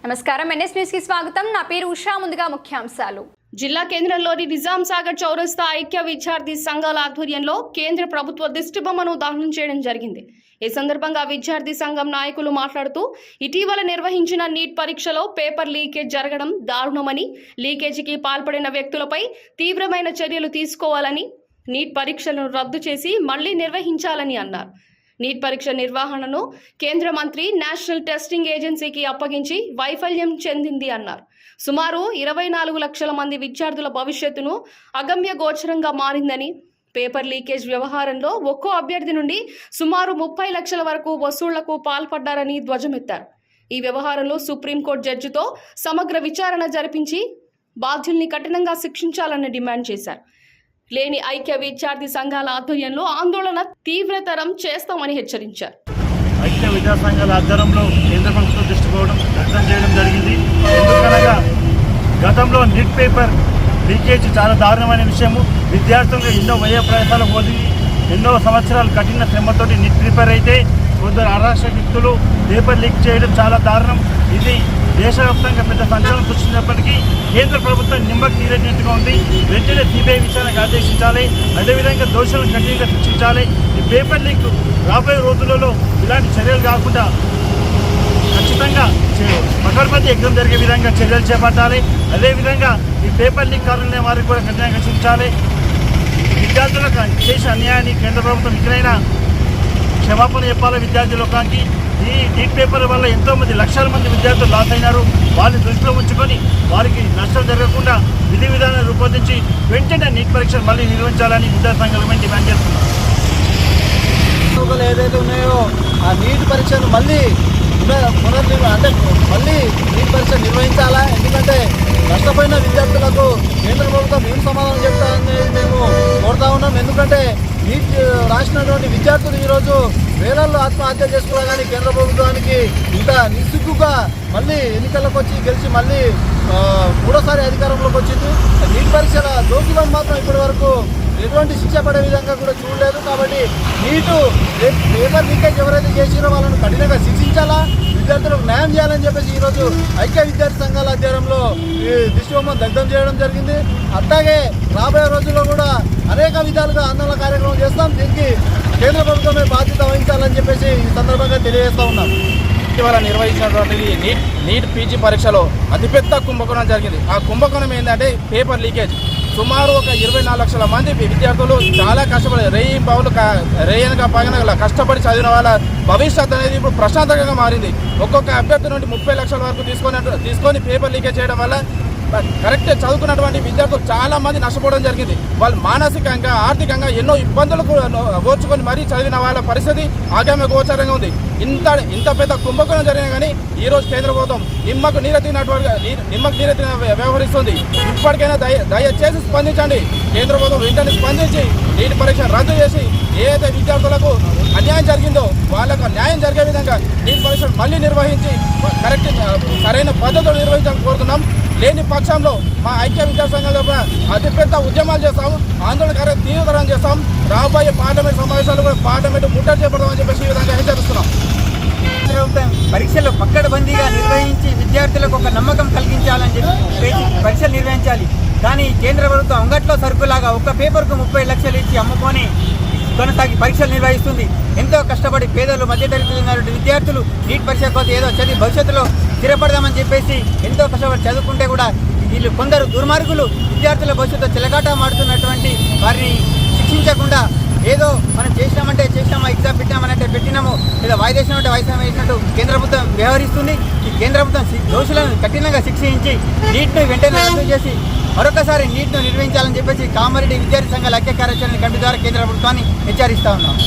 నమస్కారం NS news కి స్వాగతం. నా పేరు ఉషా. ముందుగా ముఖ్యాంశాలు. జిల్లా కేంద్రంలోని నిజాం సాగర్ చౌరస్తా ఐక్య విద్యార్థి సంఘాల ఆధ్వర్యంలో కేంద్ర ప్రభుత్వ దిష్టిబొమ్మను దహనం చేయడం జరిగింది. ఈ సందర్భంగా విద్యార్థి సంఘం నాయకులు మాట్లాడుతూ ఇటీవల నిర్వహించిన నీట్ పరీక్షలో పేపర్ లీకేజ్ జరగడం దారుణమని, లీకేజీకి పాల్పడిన వ్యక్తులపై తీవ్రమైన చర్యలు తీసుకోవాలని, నీట్ పరీక్షలను రద్దు చేసి మళ్లీ నిర్వహించాలని అన్నారు. నీట్ పరీక్ష నిర్వహణను కేంద్ర మంత్రి నేషనల్ టెస్టింగ్ ఏజెన్సీకి అప్పగించి వైఫల్యం చెందింది అన్నారు. సుమారు 24 లక్షల మంది విద్యార్థుల భవిష్యత్తును అగమ్య గోచరంగా మారిందని, పేపర్ లీకేజ్ వ్యవహారంలో ఒక్కో అభ్యర్థి నుండి సుమారు 30 లక్షల వరకు వసూళ్లకు పాల్పడ్డారని ధ్వజమెత్తారు. ఈ వ్యవహారంలో సుప్రీంకోర్టు జడ్జితో సమగ్ర విచారణ జరిపించి బాధ్యుల్ని కఠినంగా శిక్షించాలని డిమాండ్ చేశారు. లేని ఐక్య విద్యార్థి సంఘాల ఆధ్వర్యంలో ఆందోళన తీవ్రతరం చేస్తామని హెచ్చరించారు. ఐక్య విద్యా సంఘాల ఆధ్వర్యంలో కేంద్ర ప్రభుత్వం దృష్టిపోవడం వ్యక్తం చేయడం జరిగింది. ఎందుకనగా గతంలో నీట్ పేపర్ లీకేజ్ చాలా దారుణమైన విషయము. విద్యార్థులు ఎన్నో వ్యయ ప్రయత్నాలు పోయి ఎన్నో సంవత్సరాలు కఠిన శ్రమతోటి నీట్ ప్రిపేర్ అయితే కొందరు అరాష్ట్ర వ్యక్తులు పేపర్ లీక్ చేయడం చాలా దారుణం. ఇది దేశవ్యాప్తంగా పెద్ద సంచలనం సృష్టించినప్పటికీ కేంద్ర ప్రభుత్వం నిమ్మకు నీరెట్టినట్టుగా ఉంది. వెంటనే సిబిఐ విచారణకు ఆదేశించాలి. అదేవిధంగా దోషులను కఠినంగా శిక్షించాలి. ఈ పేపర్ లీక్ రాబోయే రోజులలో ఇలాంటి చర్యలు కాకుండా ఖచ్చితంగా పకడ్బందీ ఎగ్జామ్ జరిగే విధంగా చర్యలు చేపట్టాలి. అదేవిధంగా ఈ పేపర్ లీక్ కారణంగా వారికి కూడా కఠినంగా శిక్షించాలి. విద్యార్థులకు చేసే అన్యాయాన్ని కేంద్ర ప్రభుత్వం ఇకనైనా క్షమాపణ చెప్పాలి. విద్యార్థి లోకానికి ఈ నీట్ పేపర్ వల్ల ఎంతోమంది లక్షల మంది విద్యార్థులు లాస్ అయినారు. వారిని దృష్టిలో ఉంచుకొని వారికి నష్టం జరగకుండా విధి విధానాలు రూపొందించి వెంటనే నీట్ పరీక్షలు మళ్ళీ నిర్వహించాలని విద్యార్థి సంఘాలు డిమాండ్ చేస్తున్నారు. ఏదైతే ఉన్నాయో ఆ నీట్ పరీక్షను మళ్ళీ మళ్ళీ నీట్ పరీక్ష నిర్వహించాలా. ఎందుకంటే నష్టపోయిన విద్యార్థులకు కేంద్ర ప్రభుత్వం ఏం సమాధానం చెప్తారని మేము కోరుతా ఉన్నాం. ఎందుకంటే నీట్ రాసినటువంటి విద్యార్థులు ఈరోజు వేలల్లో ఆత్మహత్య చేసుకోవాలి. కానీ కేంద్ర ప్రభుత్వానికి ఇంత నిస్సిగ్గుగా మళ్ళీ ఎన్నికలకు వచ్చి గెలిచి మళ్ళీ మూడోసారి అధికారంలోకి వచ్చింది. నీట్ పరీక్షల దోషులను మాత్రం ఇప్పటి వరకు ఎటువంటి శిక్ష పడే విధంగా కూడా చూడలేదు. కాబట్టి నీటు పేపర్ లీకేజ్ ఎవరైతే చేసిరో వాళ్ళను కఠినంగా శిక్షించాలా, విద్యార్థులకు న్యాయం చేయాలని చెప్పేసి ఈరోజు ఐక్య విద్యార్థి సంఘాల ఆధ్వర్యంలో ఈ దిష్టిబొమ్మను దగ్ధం చేయడం జరిగింది. అట్లాగే రాబోయే రోజుల్లో కూడా అనేక విధాలుగా ఆందోళన కార్యక్రమం చేస్తాం. దీనికి కేంద్ర ప్రభుత్వమే బాధ్యత వహించాలని చెప్పేసి ఈ సందర్భంగా తెలియజేస్తూ ఉన్నాం. ఇటీవల నిర్వహించినటువంటి నీట్ పీజీ పరీక్షలో అతిపెద్ద కుంభకోణం జరిగింది. ఆ కుంభకోణం ఏంటంటే పేపర్ లీకేజ్. సుమారు ఒక 24 లక్షల మంది విద్యార్థులు చాలా కష్టపడి రేయనగా పగనగా కష్టపడి చదివిన వాళ్ళ భవిష్యత్ అనేది ఇప్పుడు ప్రశాంతంగా మారింది. ఒక్కొక్క అభ్యర్థి నుండి 30 లక్షల వరకు తీసుకొని పేపర్ లీకేజ్ చేయడం వల్ల కరెక్ట్ చదువుకున్నటువంటి విద్యార్థులు చాలా మంది నష్టపోవడం జరిగింది. వాళ్ళు మానసికంగా, ఆర్థికంగా ఎన్నో ఇబ్బందులకు ఓర్చుకొని మరీ చదివిన వాళ్ళ పరిస్థితి ఆగమ్య గోచరంగా ఉంది. ఇంత పెద్ద కుంభకోణం జరిగినా కానీ ఈరోజు కేంద్ర ప్రభుత్వం నిమ్మకు నీరెత్తిన వ్యవహరిస్తుంది. ఇప్పటికైనా దయచేసి స్పందించండి. కేంద్ర ప్రభుత్వం వెంటనే స్పందించి నీటి పరీక్ష రద్దు చేసి ఏదైతే విద్యార్థులకు అన్యాయం జరిగిందో వాళ్ళకు న్యాయం జరిగే విధంగా నీటి పరీక్ష మళ్ళీ నిర్వహించి సరైన పద్ధతిలో నిర్వహించాలని కోరుతున్నాం. లేని పక్షంలో మా ఐక్య విద్యా సంఘాల అతిపెద్ద ఉద్యమాలు చేస్తాం, ఆందోళన తీవ్రతరం చేస్తాం. రాబోయే పార్లమెంట్ సమావేశాలు కూడా పార్లమెంట్ ముట్టడి చేపడతామని చెప్పేసి ఈ విధంగా హెచ్చరిస్తున్నాం. పరీక్షలు పక్కడబందీగా నిర్వహించి విద్యార్థులకు ఒక నమ్మకం కలిగించాలని చెప్పి పరీక్షలు నిర్వహించాలి. కానీ కేంద్ర ప్రభుత్వం అంగట్లో సరుకులాగా ఒక్క పేపర్కు 30 లక్షలు ఇచ్చి అమ్ముకొని కొనసాగి పరీక్షలు నిర్వహిస్తుంది. ఎంతో కష్టపడి పేదలు, మధ్యతరగతి ఉన్నటువంటి విద్యార్థులు నీట్ పరీక్ష కోసం ఏదో చదివి భవిష్యత్తులో స్థిరపడదామని చెప్పేసి ఎంతో కష్టపడి చదువుకుంటే కూడా వీళ్ళు కొందరు దుర్మార్గులు విద్యార్థుల భవిష్యత్తు చెలగాటమాడుతున్నటువంటి వారిని శిక్షించకుండా ఏదో మనం చేసినామా ఎగ్జామ్ పెట్టినాము లేదా వాయిదేసినట్టు వేసినట్టు కేంద్ర ప్రభుత్వం వ్యవహరిస్తుంది. ఈ కేంద్ర ప్రభుత్వం దోషులను కఠినంగా శిక్షించి నీట్ను వెంటనే రద్దు చేసి మరొకసారి నీట్ను నిర్వహించాలని చెప్పేసి కామారెడ్డి విద్యార్థి సంఘాల ఐక్య కార్యాచరణ కమిటీ ద్వారా కేంద్ర ప్రభుత్వాన్ని హెచ్చరిస్తా ఉన్నాం.